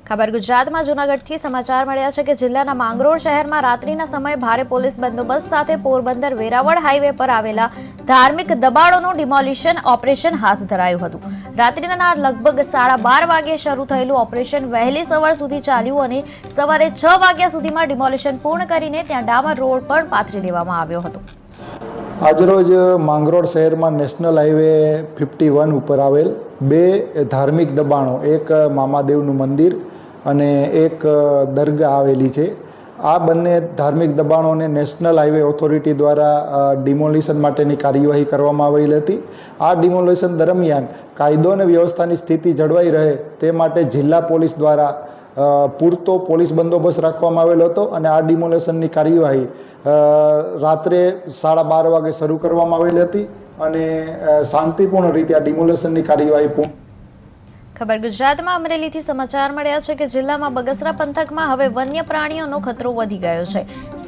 ખબર ગુજરાતમાં જૂનાગઢથી સમાચાર મળ્યા છે કે જિલ્લાના માંગરોળ શહેરમાં રાત્રિના સમયે ભારે પોલીસ બંદોબસ્ત સાથે પોરબંદર વેરાવળ હાઈવે પર આવેલા ધાર્મિક દબાણોનું ડિમોલિશન ઓપરેશન હાથ ધરાયું હતું। રાત્રિના લગભગ 12:30 વાગ્યે શરૂ થયેલું ઓપરેશન વહેલી સવાર સુધી ચાલ્યું અને સવારે 6 વાગ્યા સુધીમાં ડિમોલિશન પૂર્ણ કરીને ત્યાં ડામર રોડ પણ પાથરી દેવામાં આવ્યો હતો। આજરોજ માંગરોળ શહેરમાં નેશનલ હાઈવે 51 ઉપર આવેલ બે ધાર્મિક દબાણો, એક મામાદેવનું મંદિર અને એક દરગાહ આવેલી છે। આ બંને ધાર્મિક દબાણોને નેશનલ હાઈવે ઓથોરિટી દ્વારા ડિમોલિશન માટેની કાર્યવાહી કરવામાં આવેલી હતી। આ ડિમોલિશન દરમિયાન કાયદો અને વ્યવસ્થાની સ્થિતિ જળવાઈ રહે તે માટે જિલ્લા પોલીસ દ્વારા પૂરતો પોલીસ બંદોબસ્ત રાખવામાં આવેલો હતો અને આ ડિમોલેશનની કાર્યવાહી રાત્રે 12:30 વાગે શરૂ કરવામાં આવેલી હતી અને શાંતિપૂર્ણ રીતે આ ડિમોલેશનની કાર્યવાહી પૂર્ણ। ખબર ગુજરાતમાં અમરેલીથી સમાચાર મળ્યા છે કે જિલ્લામાં બગસરા પંથકમાં હવે વન્ય પ્રાણીઓનો ખતરો વધી ગયો છે।